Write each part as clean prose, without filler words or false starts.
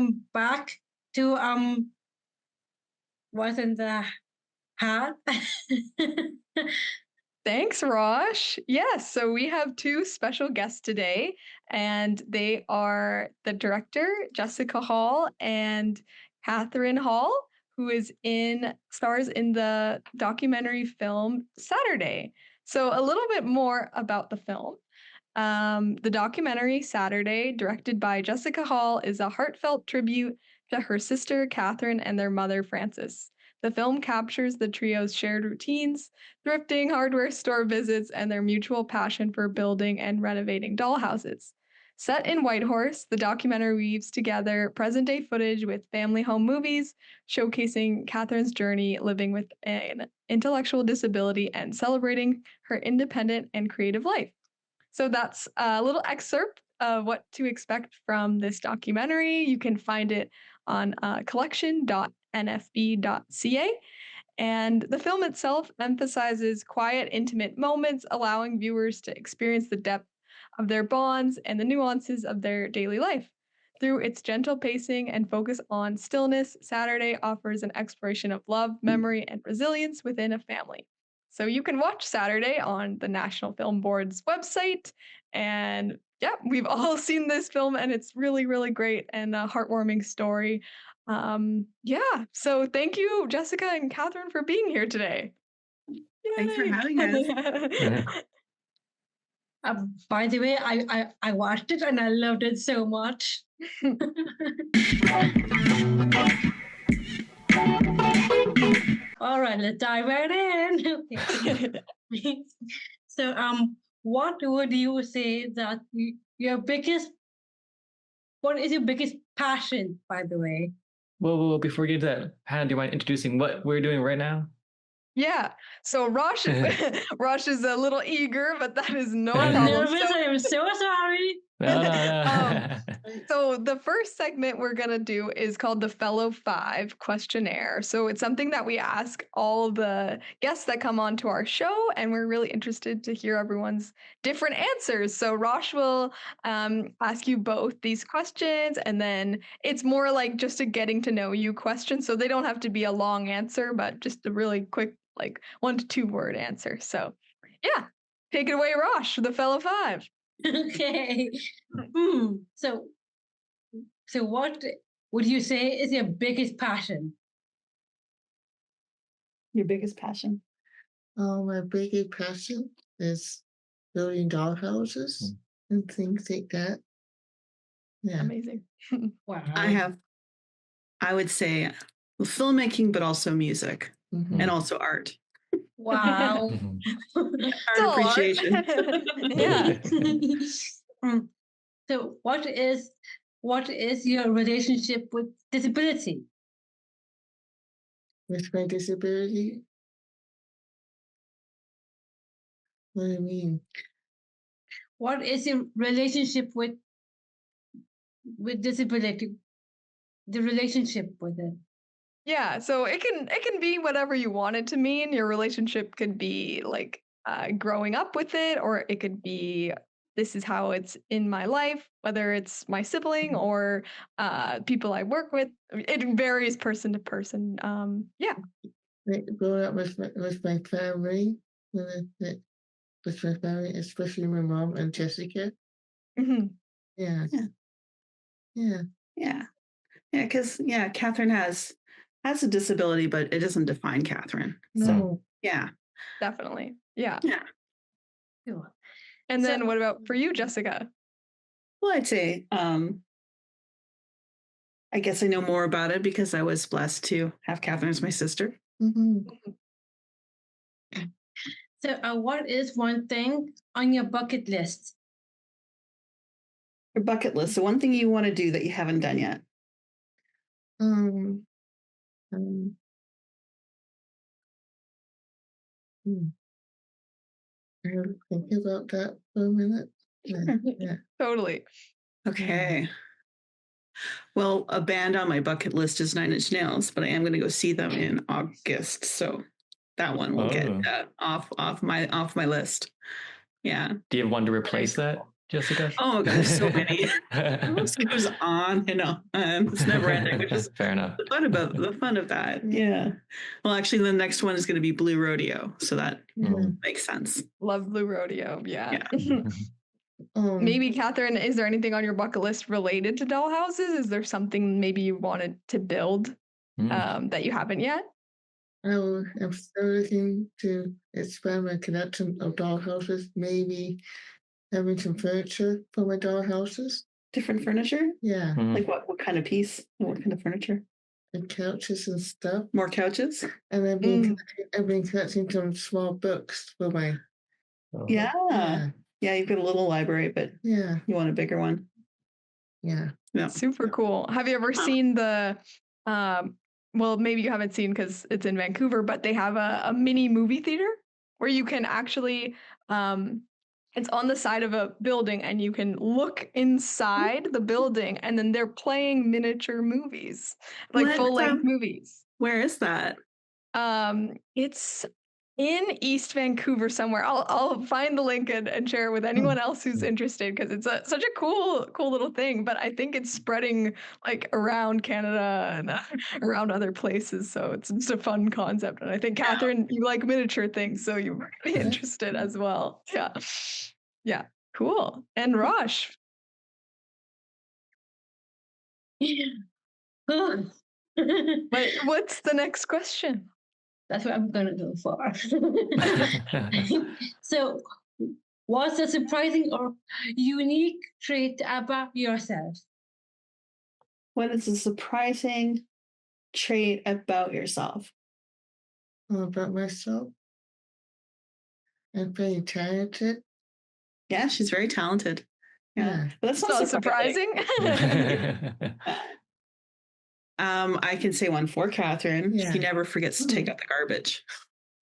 welcome back to What's in the Hat. Thanks, Rosh. Yes, so we have two special guests today, and they are the director, Jessica Hall, and Katherine Hall, who stars in the documentary film Saturday. So a little bit more about the film. The documentary Saturday, directed by Jessica Hall, is a heartfelt tribute to her sister Katherine and their mother Frances. The film captures the trio's shared routines, thrifting, hardware store visits, and their mutual passion for building and renovating dollhouses. Set in Whitehorse, the documentary weaves together present day footage with family home movies, showcasing Katherine's journey living with an intellectual disability and celebrating her independent and creative life. So that's a little excerpt of what to expect from this documentary. You can find it on collection.nfb.ca. And the film itself emphasizes quiet, intimate moments, allowing viewers to experience the depth of their bonds and the nuances of their daily life. Through its gentle pacing and focus on stillness, Saturday offers an exploration of love, memory, and resilience within a family. So you can watch Saturday on the National Film Board's website. And yeah, we've all seen this film, and it's really, really great and a heartwarming story. Yeah, so thank you, Jessica and Katherine, for being here today. Thanks for having us. By the way, I watched it and I loved it so much. All right, let's dive right in. Okay. So, what would you say that your biggest? What is your biggest passion, by the way? Whoa, before we get to that, Hannah, do you mind introducing what we're doing right now? Yeah, so Rosh is a little eager, but that is no I'm problem. nervous. I am so sorry. No. So the first segment we're going to do is called the Fellow Five questionnaire. So it's something that we ask all the guests that come on to our show, and we're really interested to hear everyone's different answers. So Rosh will ask you both these questions, and then it's more like just a getting to know you question. So they don't have to be a long answer, but just a really quick, like 1 to 2 word answer. So yeah, take it away, Rosh, the Fellow Five. Okay. So what would you say is your biggest passion? Your biggest passion? My biggest passion is building dollhouses and things like that. Yeah. Amazing. Wow. I would say filmmaking, but also music and also art. Wow. Art appreciation. Yeah. So what is your relationship with disability? With my disability? What do you mean? What is your relationship with disability? The relationship with it. Yeah, so it can be whatever you want it to mean. Your relationship could be like growing up with it, or it could be this is how it's in my life, whether it's my sibling or people I work with. It varies person to person. Yeah. Like growing up with my family, with my family, especially my mom and Jessica. Mm-hmm. Yeah. Because Katherine has a disability, but it doesn't define Katherine. No. So yeah, Definitely. Yeah. Cool. And then what about for you, Jessica? Well, I'd say I guess I know more about it because I was blessed to have Katherine as my sister. So what is one thing on your bucket list? Your bucket list. So one thing you want to do that you haven't done yet. I have to think about that for a minute. Yeah. Totally. Okay. Well, a band on my bucket list is 9 Inch Nails, but I am going to go see them in August, so that one will get off my list. Yeah. Do you have one to replace that? Jessica? Oh my God, there's so many. It goes on and on. It's never ending, which is fair enough. the fun of that. Yeah. Well, actually, the next one is going to be Blue Rodeo, so that makes sense. Love Blue Rodeo. Yeah. Yeah. Maybe Catherine, is there anything on your bucket list related to dollhouses? Is there something maybe you wanted to build that you haven't yet? I'm still looking to expand my collection of dollhouses. Maybe having some furniture for my dollhouses. Different furniture? Yeah, Like what kind of piece? What kind of furniture? and couches and stuff. More couches? And I've been collecting some small books for my. Yeah. Yeah, you've got a little library, but Yeah, you want a bigger one. yeah. Super cool. Have you ever seen the well, maybe you haven't seen because it's in Vancouver, but they have a mini movie theater where you can actually it's on the side of a building and you can look inside the building and then they're playing miniature movies, like full-length movies. Where is that? It's in East Vancouver somewhere. I'll find the link and share it with anyone else who's interested because it's such a cool little thing. But I think it's spreading like around Canada and around other places. So it's just a fun concept. And I think Catherine, you like miniature things, so you might be interested as well. Yeah, yeah, cool. And Rosh. What's the next question? That's what I'm gonna go for. So, what's a surprising or unique trait about yourself? What is a surprising trait about yourself? About myself, I'm very talented. Yeah, she's very talented. Yeah, but that's not surprising. I can say one for Catherine. Yeah. She never forgets to take out the garbage.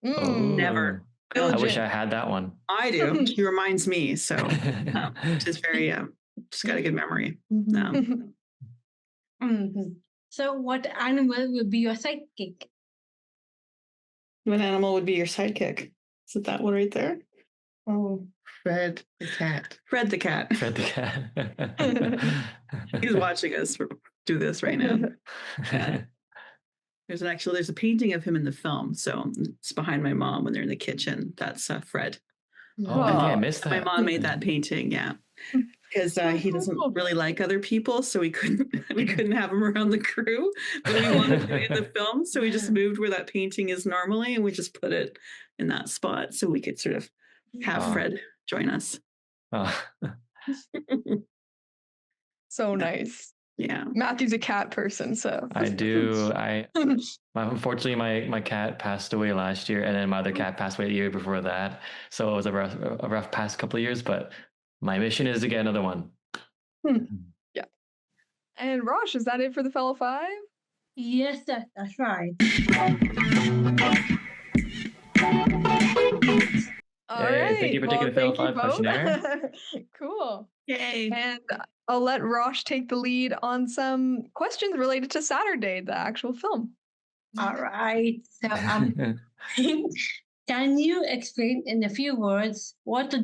Never. I wish I had that one. I do. She reminds me. So she's very, she's got a good memory. So, what animal will be your sidekick? What animal would be your sidekick? Is it that one right there? Oh, Fred the cat. Fred the cat. Fred the cat. He's watching us do this right now. Yeah. There's a painting of him in the film. So it's behind my mom when they're in the kitchen. That's Fred. Oh, I missed that. My mom made that painting. Yeah. Because he doesn't really like other people, so we couldn't have him around the crew, but we wanted to in the film, so we just moved where that painting is normally, and we just put it in that spot so we could sort of have Fred join us. So nice. Yeah, Matthew's a cat person, so I do. Unfortunately, my cat passed away last year, and then my other cat passed away the year before that. So it was a rough past couple of years, but my mission is to get another one. Yeah. And Rosh, is that it for the fellow five? Yes, that's right. All right. Thank you for taking the fellow five questionnaire. Cool. Yay. And I'll let Rosh take the lead on some questions related to Saturday, the actual film. All right. So, can you explain in a few words what the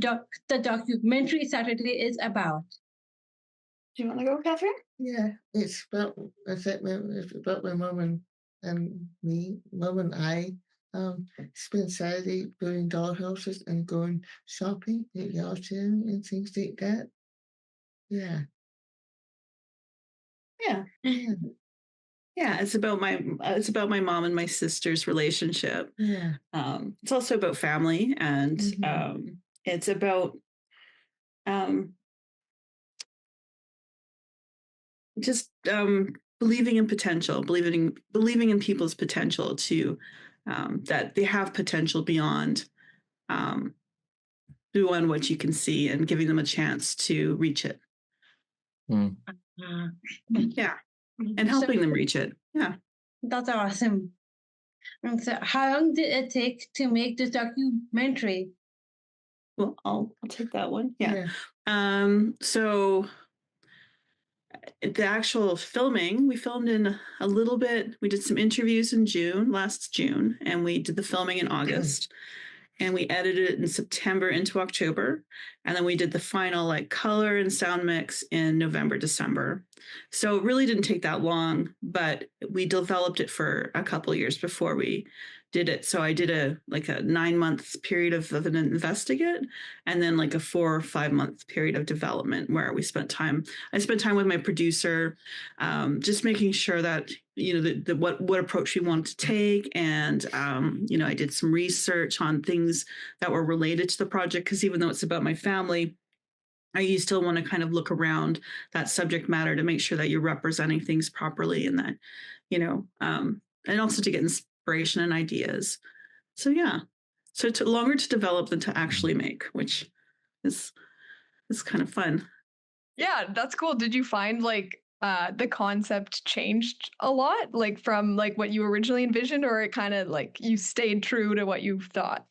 documentary Saturday is about? Do you want to go, Catherine? Yeah, it's about my mom and me. Mom and I spend Saturday building dollhouses and going shopping at yard sale and things like that. Yeah. Yeah. Yeah, it's about my mom and my sister's relationship. Yeah. It's also about family, and it's about just believing in potential, believing in people's potential to that they have potential beyond what you can see, and giving them a chance to reach it. Yeah. And helping them reach it. Yeah. That's awesome. And so how long did it take to make this documentary? Well, I'll take that one. Yeah. So the actual filming, we filmed in a little bit. We did some interviews in last June, and we did the filming in August. and we edited it in September into October. And then we did the final like color and sound mix in November, December. So it really didn't take that long, but we developed it for a couple of years before we did it. So I did a 9-month period of an investigate, and then like a 4 or 5 month period of development where I spent time with my producer, just making sure that what approach we wanted to take. And I did some research on things that were related to the project, because even though it's about my family, you still want to kind of look around that subject matter to make sure that you're representing things properly, and that, and also to get inspiration and ideas. So yeah, so it took longer to develop than to actually make, which is kind of fun. Yeah, that's cool. Did you find like the concept changed a lot, like from like what you originally envisioned, or it kind of like you stayed true to what you thought?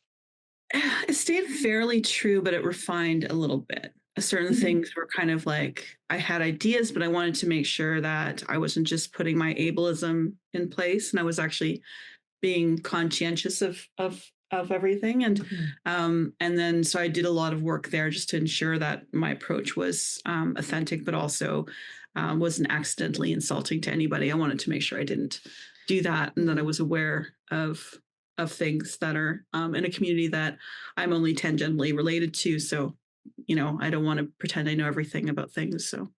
It stayed fairly true, but it refined a little bit. Certain things were kind of like, I had ideas, but I wanted to make sure that I wasn't just putting my ableism in place, and I was actually being conscientious of everything. And then so I did a lot of work there just to ensure that my approach was authentic, but also wasn't accidentally insulting to anybody. I wanted to make sure I didn't do that, and that I was aware of things that are in a community that I'm only tangentially related to. So, I don't want to pretend I know everything about things. So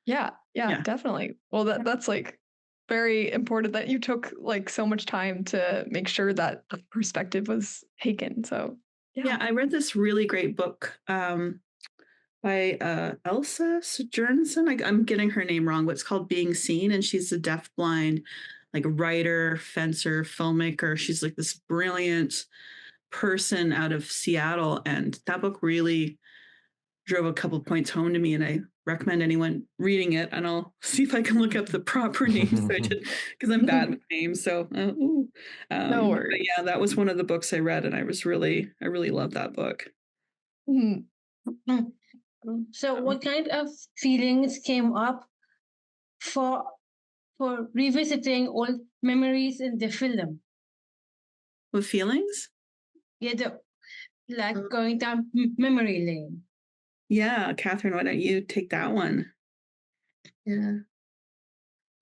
Yeah, Yeah. definitely. Well, that's like very important that you took like so much time to make sure that the perspective was taken. So yeah, I read this really great book by Elsa Sojournson. I'm getting her name wrong, but it's called Being Seen, and she's a deafblind like writer, fencer, filmmaker. She's like this brilliant person out of Seattle, and that book really drove a couple points home to me, and I recommend anyone reading it. And I'll see if I can look up the proper names, because I'm bad with names. So no worries. but yeah, that was one of the books I read, and I really loved that book. Mhm. So, what kind of feelings came up for revisiting old memories in the film? What feelings? Yeah, like going down memory lane. Yeah, Catherine, why don't you take that one? Yeah.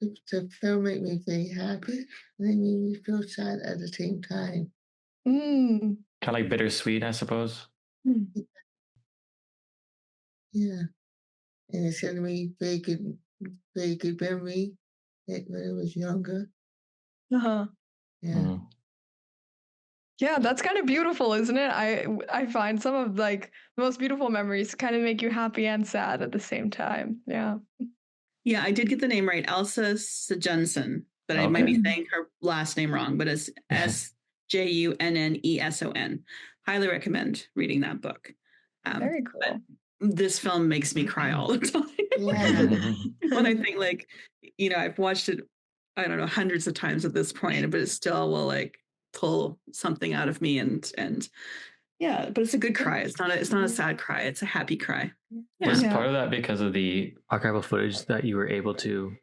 The film made me very happy, and it made me feel sad at the same time. Mm. Kind of like bittersweet, I suppose. Yeah. And it sent me very good memory when I was younger. Uh-huh. Yeah. Mm. Yeah, that's kind of beautiful, isn't it? I find some of like the most beautiful memories kind of make you happy and sad at the same time. Yeah. Yeah, I did get the name right, Elsa Sojournson, but I might be saying her last name wrong. But it's Sjunneson. Highly recommend reading that book. Very cool. This film makes me cry all the time. Yeah. When I think like, I've watched it, I don't know, hundreds of times at this point, but it still will like pull something out of me, and yeah, but it's a good cry. It's not a sad cry. It's a happy cry. Yeah. Was part of that because of the archival footage that you were able to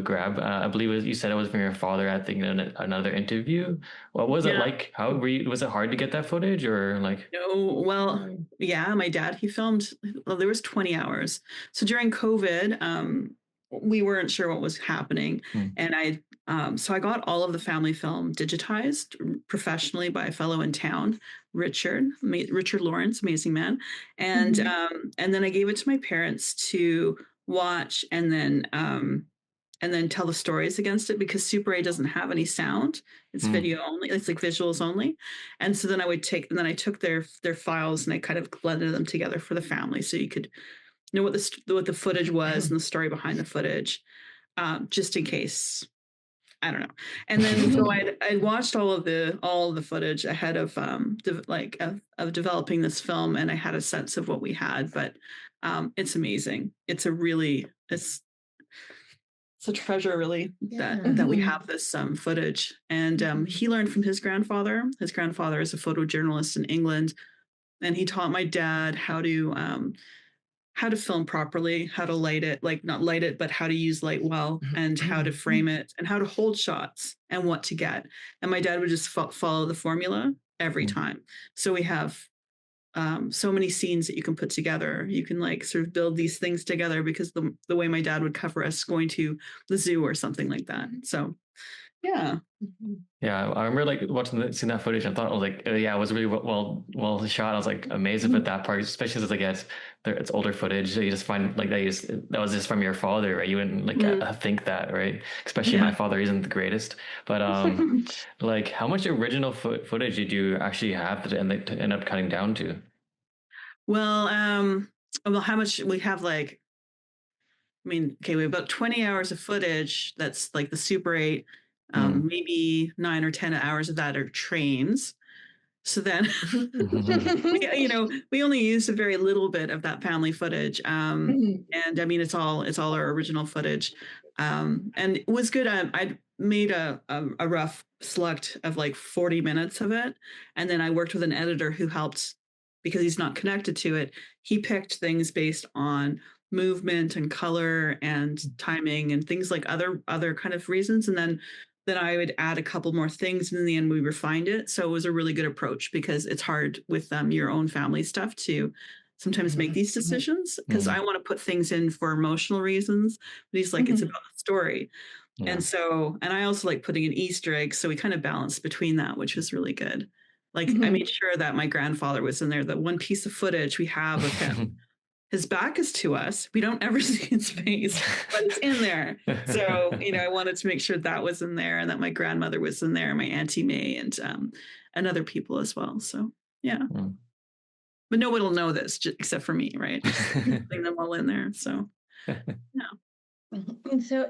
grab? I believe you said it was from your father, I think, in another interview. What was it like? How was it hard to get that footage, or like? No, well, yeah, my dad, he filmed, well, there was 20 hours. So during COVID, we weren't sure what was happening. And so I got all of the family film digitized professionally by a fellow in town, Richard Lawrence, amazing man. And then I gave it to my parents to watch, and then tell the stories against it, because Super 8 doesn't have any sound. It's video only. It's like visuals only. And so then I took their files, and I kind of blended them together for the family, so you could know what the footage was and the story behind the footage, just in case. I don't know. And then so I watched all of the footage ahead of of developing this film, and I had a sense of what we had. But it's amazing. It's a treasure, really, that we have this footage. And he learned from his grandfather. His grandfather is a photojournalist in England, and he taught my dad how to film properly, how to light it, like not light it, but how to use light well, and how to frame it, and how to hold shots, and what to get. And my dad would just follow the formula every time. So we have so many scenes that you can put together. You can like sort of build these things together because the way my dad would cover us going to the zoo or something like that. So yeah. Yeah, I remember like seeing that footage. I thought it was like, yeah, it was really well shot. I was like amazed at that part, especially since like it's older footage. So you just find like that was just from your father, right? You wouldn't like think that, right? Especially my father isn't the greatest, but like how much original footage did you actually have to end up cutting down to? Well, how much we have like. I mean, okay, we have about 20 hours of footage. That's like the Super 8. Maybe 9 or 10 hours of that are trains. So then, we only used a very little bit of that family footage. And I mean, it's all our original footage. And it was good. I made a rough select of like 40 minutes of it. And then I worked with an editor who helped because he's not connected to it. He picked things based on movement and color and timing and things like other kind of reasons. And then I would add a couple more things, and in the end we refined it. So it was a really good approach because it's hard with your own family stuff to sometimes make these decisions because I want to put things in for emotional reasons, but he's like, it's about the story. Yeah. And I also like putting in Easter eggs. So we kind of balanced between that, which was really good. Like I made sure that my grandfather was in there. The one piece of footage we have of him, his back is to us. We don't ever see his face, but it's in there. So, I wanted to make sure that was in there and that my grandmother was in there, my Auntie May and other people as well. So, yeah. But nobody will know this except for me, right? Putting them all in there. So, yeah. And so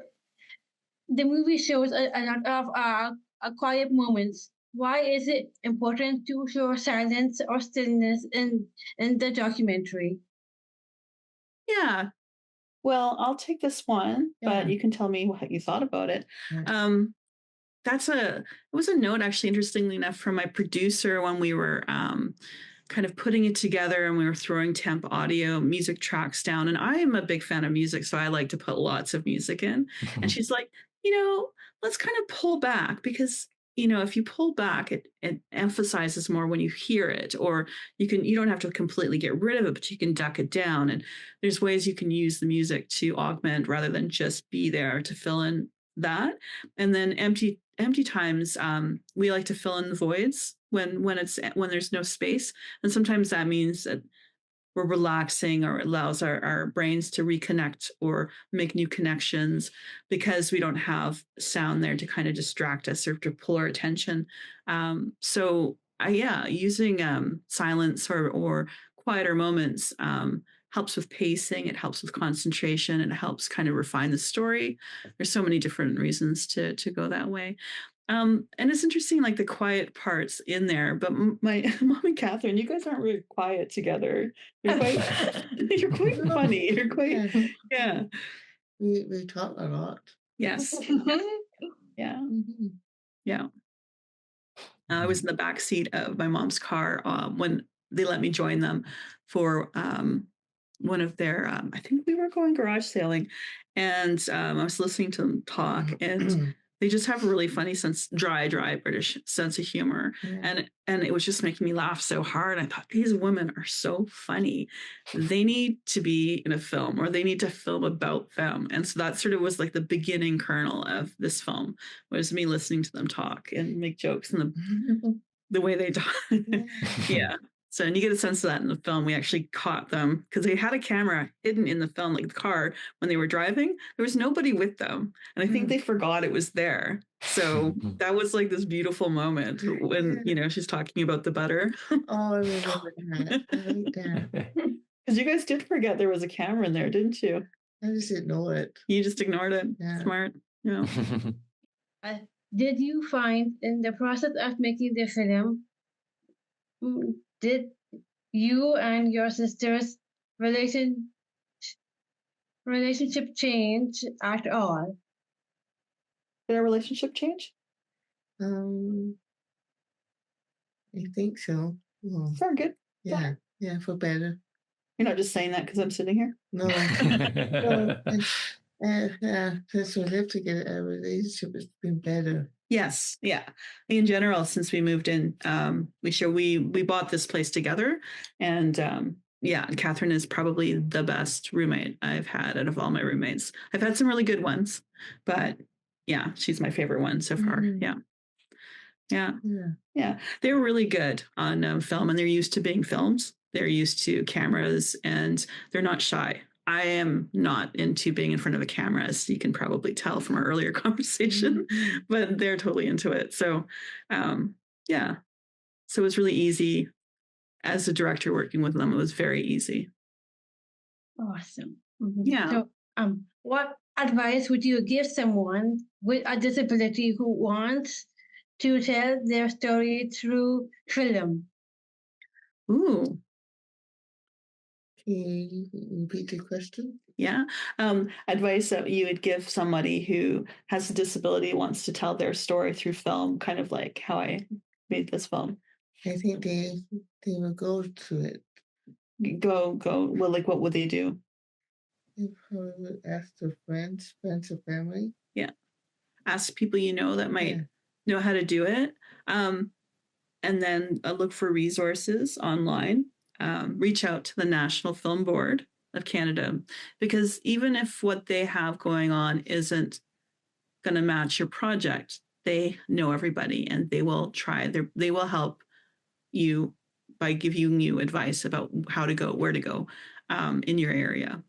the movie shows a lot of quiet moments. Why is it important to show silence or stillness in the documentary? Yeah. Well, I'll take this one, but you can tell me what you thought about it. It was a note, actually, interestingly enough, from my producer when we were kind of putting it together and we were throwing temp audio music tracks down. And I am a big fan of music, so I like to put lots of music in. And she's like, let's kind of pull back because if you pull back, it emphasizes more when you hear it, or you don't have to completely get rid of it, but you can duck it down. And there's ways you can use the music to augment rather than just be there to fill in that. And then empty times, we like to fill in the voids when there's no space. And sometimes that means that we're relaxing or it allows our brains to reconnect or make new connections because we don't have sound there to kind of distract us or to pull our attention. Using silence or quieter moments helps with pacing. It helps with concentration. And it helps kind of refine the story. There's so many different reasons to go that way. And it's interesting, like the quiet parts in there, but my mom and Catherine, you guys aren't really quiet together. You're quite funny. You're quite, yeah. We talk a lot. Yes. Yeah. Yeah. I was in the back seat of my mom's car when they let me join them for one of their, I think we were going garage sailing, and I was listening to them talk, and they just have a really funny dry British sense of humor. Yeah. And it was just making me laugh so hard. I thought, these women are so funny. They need to be in a film, or they need to film about them. And so that sort of was like the beginning kernel of this film, was me listening to them talk and make jokes and the way they talk. Yeah. So, and you get a sense of that in the film. We actually caught them because they had a camera hidden in the film, like the car, when they were driving. There was nobody with them. And I think they forgot it was there. So that was like this beautiful moment when, she's talking about the butter. Oh, I remember that. Because you guys did forget there was a camera in there, didn't you? I just ignored it. You just ignored it? Yeah. Smart. Yeah. Did you find in the process of making the film, did you and your sister's relationship change at all? Did our relationship change? I think so. Very good. Yeah, for better. You're not just saying that because I'm sitting here? No. Yeah, since we live together, our relationship has been better. Yes, yeah. In general, since we moved in, we bought this place together, and yeah, Catherine is probably the best roommate I've had out of all my roommates. I've had some really good ones, but yeah, she's my favorite one so far. Yeah. They were really good on film, and they're used to being filmed. They're used to cameras, and they're not shy. I am not into being in front of a camera, as you can probably tell from our earlier conversation, but they're totally into it. So, yeah. So it was really easy. As a director working with them, it was very easy. Awesome. Yeah. So, what advice would you give someone with a disability who wants to tell their story through film? Ooh. Can you repeat the question? Yeah. Advice that you would give somebody who has a disability, wants to tell their story through film, kind of like how I made this film. I think they will go to it. Go. Well, like, what would they do? They probably would ask their friends or family. Yeah. Ask people you know that might know how to do it. And then look for resources online. Reach out to the National Film Board of Canada, because even if what they have going on isn't going to match your project, they know everybody, and they will try. They will help you by giving you advice about how to go, where to go in your area.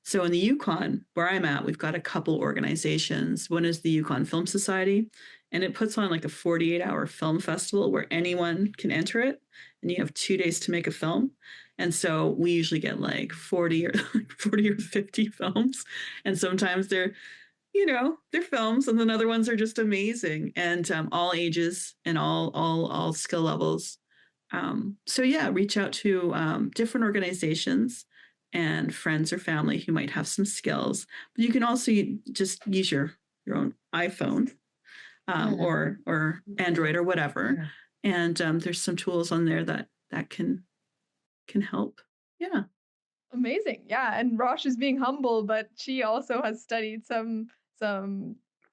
So in the Yukon, where I'm at, we've got a couple organizations. One is the Yukon Film Society, and it puts on like a 48-hour film festival where anyone can enter it, and you have 2 days to make a film. And so we usually get like 40 or 50 films, and sometimes they're films, and then other ones are just amazing, and all ages and all skill levels. So yeah, reach out to different organizations and friends or family who might have some skills. But you can also just use your own iPhone or Android or whatever, and there's some tools on there that can help. Yeah. Amazing. Yeah, and Rosh is being humble, but she also has studied some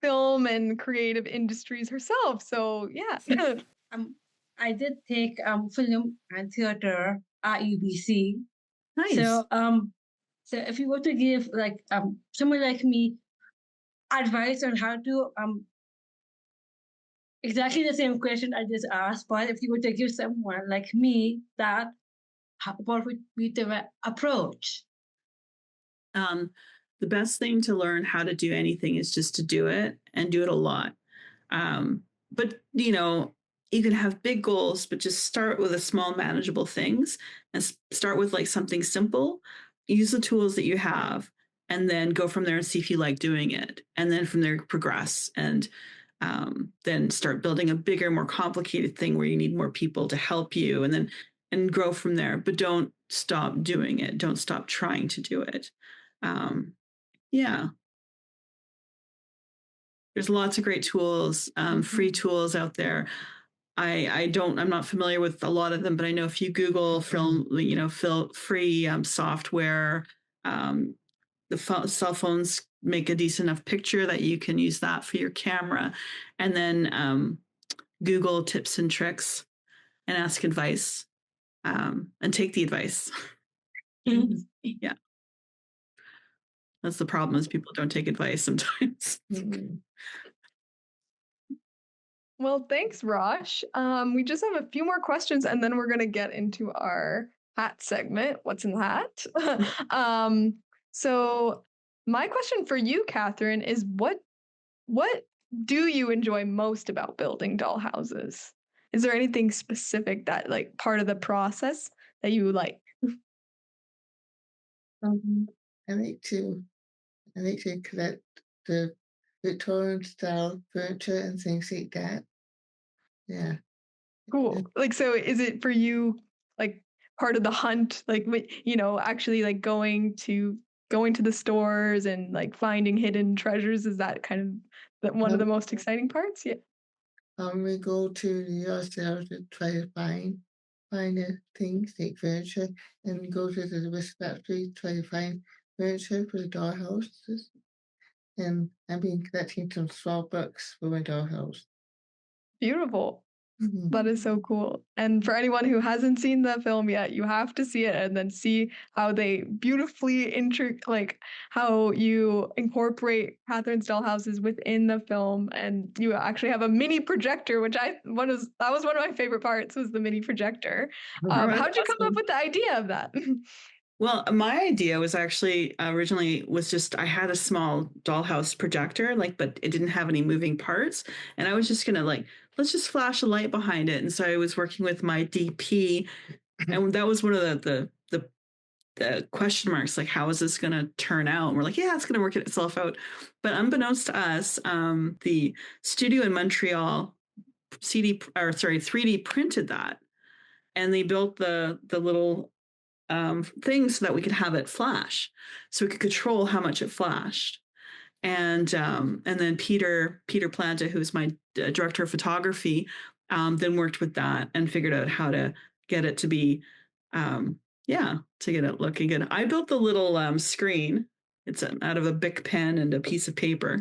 film and creative industries herself. So yeah. I did take film and theater at UBC. Nice. So if you were to give like someone like me advice on how to exactly the same question I just asked, but if you were to give someone like me that, what would be the approach? The best thing to learn how to do anything is just to do it, and do it a lot. But you can have big goals, but just start with a small manageable things, and start with like something simple. Use the tools that you have, and then go from there and see if you like doing it, and then from there progress, and then start building a bigger, more complicated thing where you need more people to help you, and grow from there. But don't stop doing it. Don't stop trying to do it. Yeah. There's lots of great tools, free tools out there. I'm not familiar with a lot of them, but I know if you Google film, free software, the cell phones make a decent enough picture that you can use that for your camera, and then Google tips and tricks and ask advice, and take the advice. Yeah. That's the problem, is people don't take advice sometimes. Well, thanks, Rosh. We just have a few more questions, and then we're going to get into our hat segment. What's in the hat? So my question for you, Catherine, is what do you enjoy most about building doll houses? Is there anything specific that, like, part of the process that you like? I like to collect the Victorian style furniture and things like that. Yeah. Cool. Like, so is it for you, like, part of the hunt, like, actually like going to the stores and like finding hidden treasures? Is that kind of one of the most exciting parts? Yeah. We go to the yard sale to try to find the things like furniture, and go to the risk factory to try to find furniture for the dollhouses, and I've been collecting some small books for my dollhouse. Beautiful. Mhm. That is so cool. And for anyone who hasn't seen the film yet, you have to see it and then see how they beautifully how you incorporate Catherine's dollhouses within the film. And you actually have a mini projector, which that was one of my favorite parts, was the mini projector. Oh, that's How'd you come up awesome. with the idea of that? Well, my idea was actually originally was just I had a small dollhouse projector, but it didn't have any moving parts, and I was just gonna let's just flash a light behind it. And so I was working with my DP, and that was one of the question marks, like how is this gonna turn out? And we're like, yeah, it's gonna work itself out. But unbeknownst to us, the studio in Montreal 3D printed that, and they built the little things so that we could have it flash, so we could control how much it flashed. And then Peter Planta, who's my director of photography, then worked with that and figured out how to get it to be, to get it looking good. I built the little screen. It's out of a Bic pen and a piece of paper,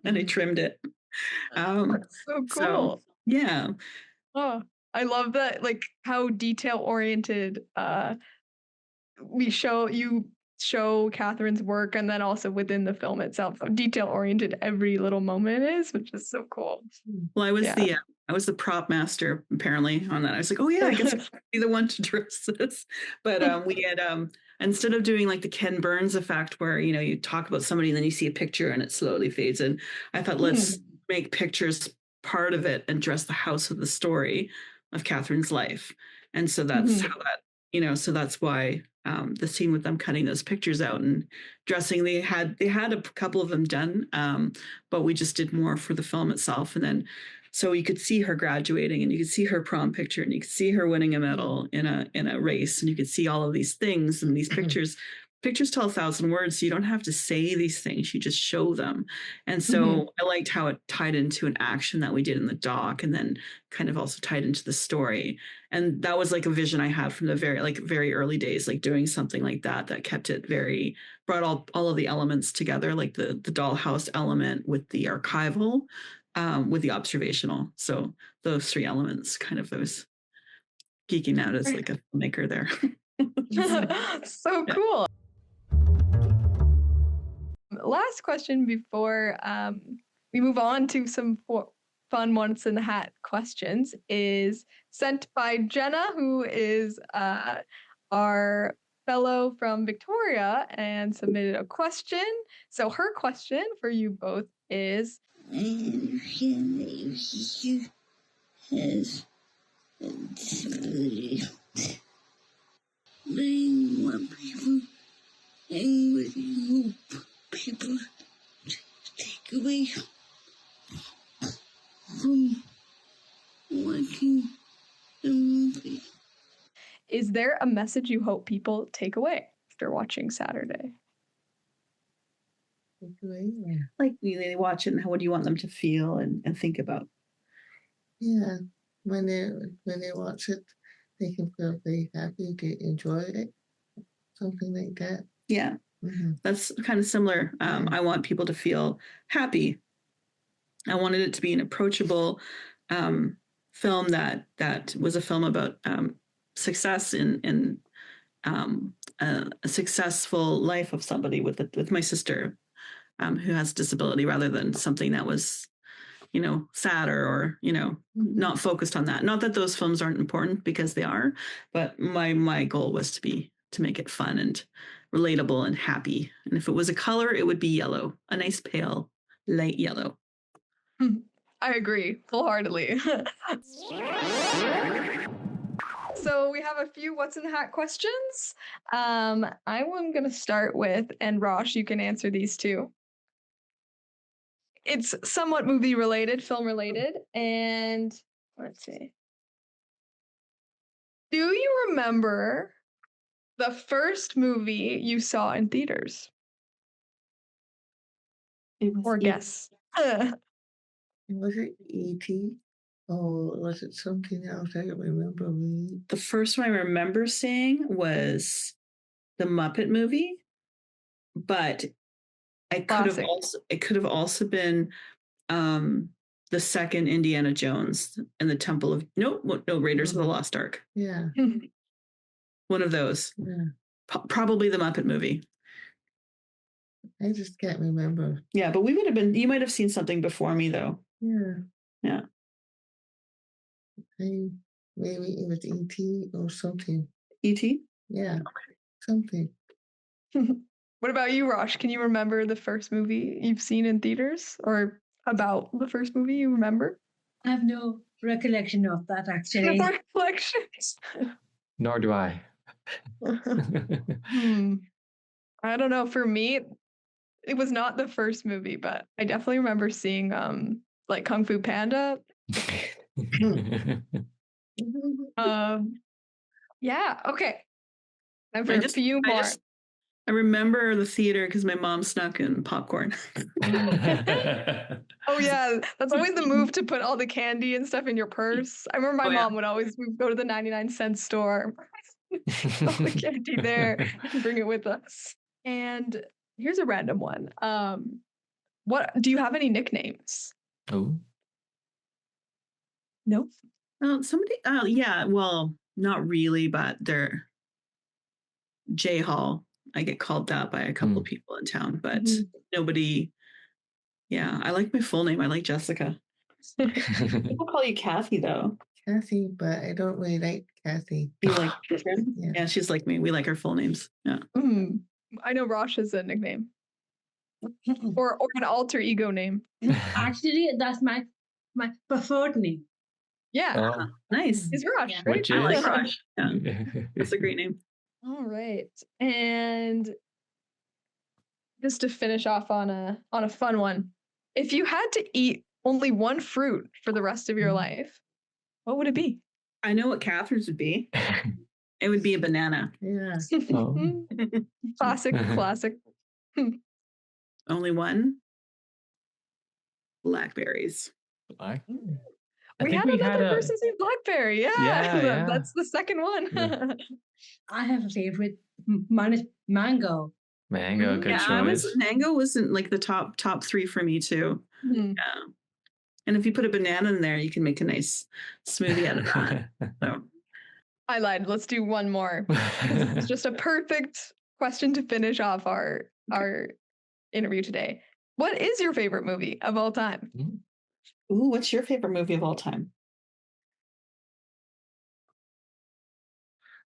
and I trimmed it. That's so cool. Yeah. Oh, I love that, how detail oriented you show Catherine's work, and then also within the film itself, how detail oriented every little moment is, which is so cool. Well, I was the prop master apparently on that. I was like, oh yeah, I guess I should be the one to dress this. But we had instead of doing like the Ken Burns effect where you talk about somebody and then you see a picture and it slowly fades in, I thought let's make pictures part of it and dress the house with the story of Catherine's life. And so that's how that, so that's why the scene with them cutting those pictures out and dressing, they had a couple of them done, but we just did more for the film itself. And then so you could see her graduating, and you could see her prom picture, and you could see her winning a medal in a race, and you could see all of these things, and these pictures tell 1,000 words, so you don't have to say these things, you just show them. And so I liked how it tied into an action that we did in the doc, and then kind of also tied into the story. And that was like a vision I had from the very early days, like doing something like that kept it brought all of the elements together, like the dollhouse element with the archival, with the observational. So those three elements, kind of those geeking out as like a filmmaker there. So cool. Last question before we move on to some fun once in the hat questions is sent by Jenna, who is our fellow from Victoria, and submitted a question. So her question for you both is, he has a disability. They want people, and we hope people take away from watching the movie. Is there a message you hope people take away after watching Saturday? Like they watch it, and what do you want them to feel and think about? Yeah, when they watch it, they can feel very happy, they enjoy it, something like that. Yeah, that's kind of similar. I want people to feel happy. I wanted it to be an approachable film that was a film about success in a successful life of somebody with my sister who has a disability, rather than something that was sadder or not focused on that. Not that those films aren't important, because they are, but my goal was to make it fun and relatable and happy. And if it was a color, it would be yellow, a nice pale light yellow. I agree full-heartedly. So we have a few what's in the hat questions. I'm going to start with, and Rosh, you can answer these too. It's somewhat movie related, film related, and let's see. Do you remember the first movie you saw in theaters? Or guess. Was it E.T.? Or was it something else? I don't remember. The first one I remember seeing was the Muppet movie. but it Classic. could have also been the second Indiana Jones and the Temple of Raiders of the Lost Ark. Yeah. One of those. Yeah. Probably the Muppet movie. I just can't remember. Yeah, but you might have seen something before me though. Yeah. Yeah. Maybe it was E.T. or something. E.T.? Yeah. Something. What about you, Rosh? Can you remember the first movie you've seen in theaters, or about the first movie you remember? I have no recollection of that, No actually. recollections. Nor do I. I don't know. For me, it was not the first movie, but I definitely remember seeing like Kung Fu Panda. Yeah. Okay. Time for a few more. I remember the theater because my mom snuck in popcorn. Oh yeah, that's always the move, to put all the candy and stuff in your purse. I remember my mom would always go to the 99-cent store, all the candy there, and bring it with us. And here's a random one. What do you have any nicknames? Oh. No. Somebody. Yeah. Well, not really, but they're J Hall. I get called that by a couple of people in town, but nobody. Yeah, I like my full name. I like Jessica. People call you Kathy though. Kathy, but I don't really like Kathy. You like Katherine? Yeah, she's like me. We like our full names. Yeah. I know Rosh is a nickname. or an alter ego name. Actually, that's my preferred name. Yeah. Oh, nice. It's Rosh, Yeah. right? Which I like is? Rosh. Yeah. That's a great name. All right. And just to finish off on a fun one. If you had to eat only one fruit for the rest of your life, what would it be? I know what Catherine's would be. It would be a banana. Yeah. Classic. Only one? Blackberries. I We think had another person say blackberry. Yeah. That's the second one. Yeah. I have a favorite. Mine is mango. Mango, good choice. Mango wasn't like the top three for me too. Yeah. And if you put a banana in there, you can make a nice smoothie out of that. So. I lied. Let's do one more. It's just a perfect question to finish off our interview today. What is your favorite movie of all time? Ooh, what's your favorite movie of all time?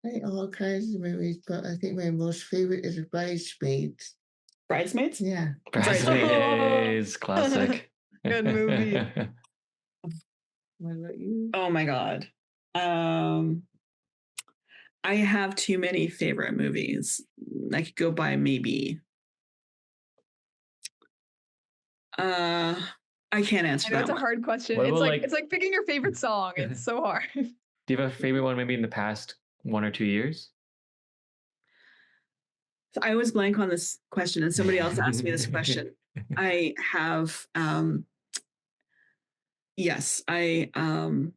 I like all kinds of movies, but I think my most favorite is Bridesmaids. Bridesmaids? Yeah. Bridesmaids, classic. Good movie. What about you? Oh my God. I have too many favorite movies. I could go by maybe. I can't answer that. That's a hard question. It's like picking your favorite song. It's so hard. Do you have a favorite one maybe in the past 1 or 2 years? So I always blank on this question, and somebody else asked me this question. I have, yes, and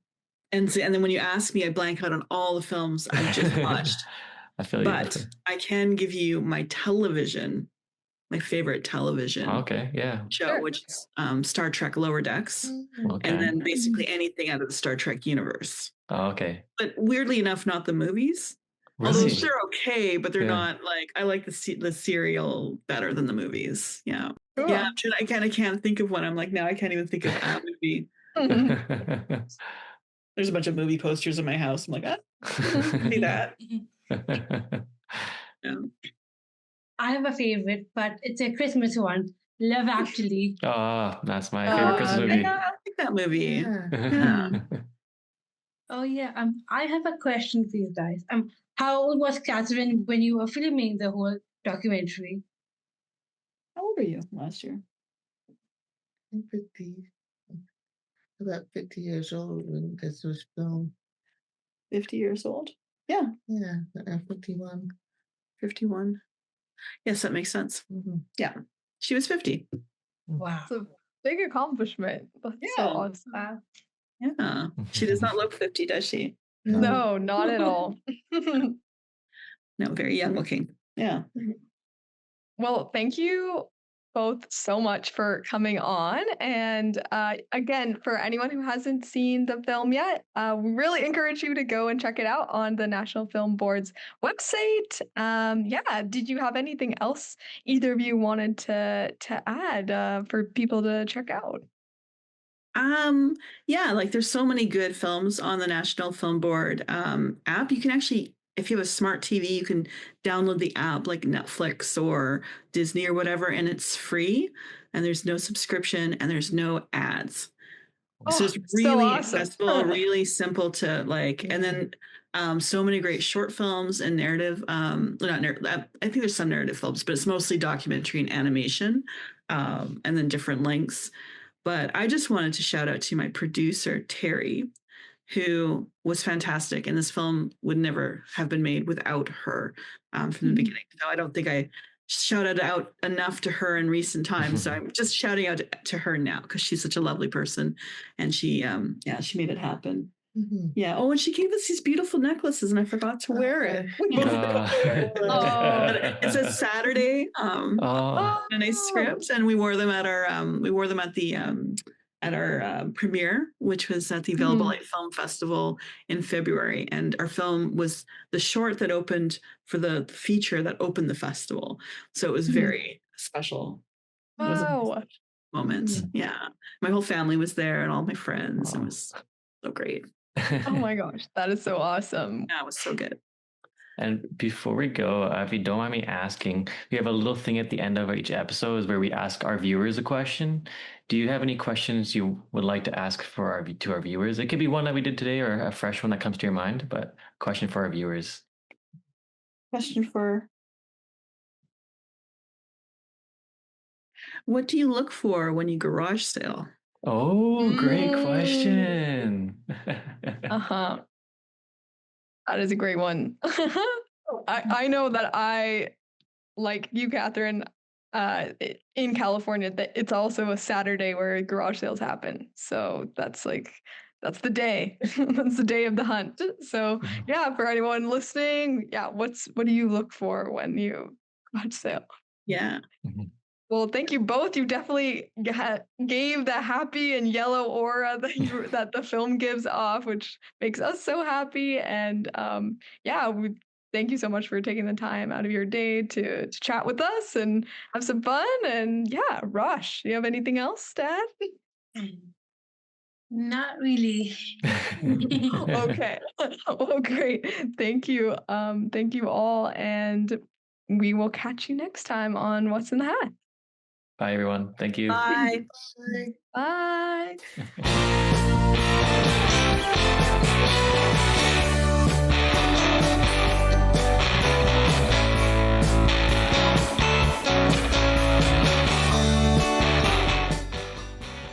then when you ask me, I blank out on all the films I've just watched. I feel but you. I can give you my favorite television show, which is Star Trek Lower Decks, and then basically anything out of the Star Trek universe. Oh, okay. But weirdly enough, not the movies. Really? Although they're okay, but they're not like, I like the serial better than the movies. Yeah. Cool. Yeah. I can't think of one. I'm like, now I can't even think of a movie. There's a bunch of movie posters in my house. I'm like, see that. Yeah. I have a favorite, but it's a Christmas one. Love Actually. Oh, that's my favorite Christmas movie. I like that movie. Yeah. Oh yeah. I have a question for you guys. How old was Katherine when you were filming the whole documentary? How old were you last year? I'm 50. About 50 years old when this was filmed. 50 years old? Yeah. Yeah, I'm 51. 51. Yes, that makes sense. Yeah. She was 50. Wow. It's a big accomplishment. That's so awesome. Wow. Yeah. She does not look 50, does she? No, not at all. No, very young looking. Yeah. Well, thank you both so much for coming on. And again, for anyone who hasn't seen the film yet, we really encourage you to go and check it out on the National Film Board's website. Yeah, did you have anything else either of you wanted to add for people to check out? Yeah, like there's so many good films on the National Film Board app. You can actually, if you have a smart TV, you can download the app like Netflix or Disney or whatever, and it's free and there's no subscription and there's no ads. So Oh, it's so really awesome. accessible, really simple to like, and then so many great short films and narrative. Well, not narrative. I think there's some narrative films, but it's mostly documentary and animation, and then different lengths. But I just wanted to shout out to my producer, Terry, who was fantastic. And this film would never have been made without her from the beginning. So I don't think I shouted out enough to her in recent times. So I'm just shouting out to her now because she's such a lovely person. And she made it happen. Yeah. Oh, and she gave us these beautiful necklaces, and I forgot to wear it. It's a Saturday. A nice script, and we wore them at our premiere, which was at the Available Light Film Festival in February. And our film was the short that opened for the feature that opened the festival. So it was very special. It was a Wow. moment. Yeah. My whole family was there and all my friends. It was so great. Oh my gosh, that is so awesome. Yeah, it was so good. And before we go, if you don't mind me asking, we have a little thing at the end of each episode where we ask our viewers a question. Do you have any questions you would like to ask to our viewers? It could be one that we did today or a fresh one that comes to your mind, but a question for our viewers. Question for what do you look for when you garage sale? Oh, great question. Uh-huh. That is a great one. I know that I, like you, Catherine, in California, that it's also a Saturday where garage sales happen. So that's the day. That's the day of the hunt. So yeah, for anyone listening, yeah, what do you look for when you garage sale? Yeah. Well, thank you both. You definitely gave the happy and yellow aura that the film gives off, which makes us so happy. And yeah, thank you so much for taking the time out of your day to chat with us and have some fun. And yeah, Rush, do you have anything else to add? Not really. Okay. Well, great. Thank you. Thank you all. And we will catch you next time on What's in the Hat. Bye, everyone. Thank you. Bye. Bye.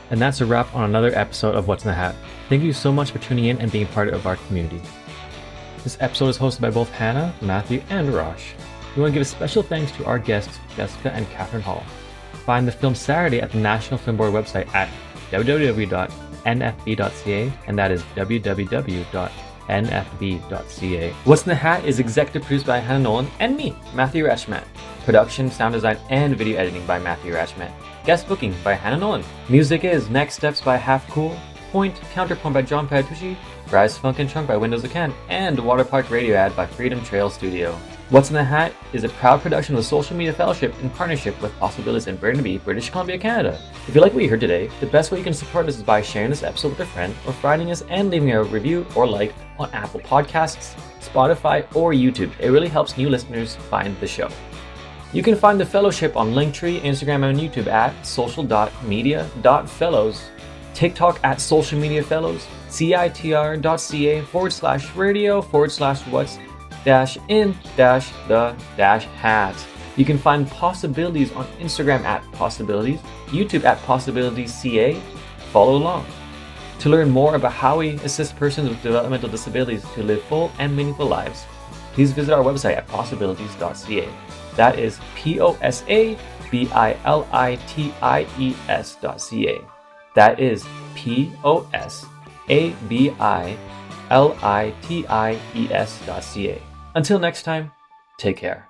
And that's a wrap on another episode of What's in the Hat. Thank you so much for tuning in and being part of our community. This episode is hosted by both Hannah, Matthew, and Rosh. We want to give a special thanks to our guests, Jessica and Katherine Hall. Find the film Saturday at the National Film Board website at www.nfb.ca, and that is www.nfb.ca. What's in the Hat is executive produced by Hannah Nolan and me, Matthew Rashmat. Production, sound design, and video editing by Matthew Rashmat. Guest booking by Hannah Nolan. Music is Next Steps by Half Cool, Point, Counterpoint by John Patitucci, Rise Funk and Chunk by Windows of Can, and Water Park Radio Ad by Freedom Trail Studio. What's in the Hat is a proud production of the Social Media Fellowship in partnership with Possibilities in Burnaby, British Columbia, Canada. If you like what you heard today, the best way you can support us is by sharing this episode with a friend or finding us and leaving a review or like on Apple Podcasts, Spotify, or YouTube. It really helps new listeners find the show. You can find the fellowship on Linktree, Instagram, and YouTube at social.media.fellows, TikTok at Social Media Fellows, citr.ca/radio/what's-in-the-hat. You can find Possibilities on Instagram at Possibilities, YouTube at PossibilitiesCA. Follow along. To learn more about how we assist persons with developmental disabilities to live full and meaningful lives, please visit our website at possibilities.ca. That is POSSABILITIES.ca. That is POSABILITIES.ca. Until next time, take care.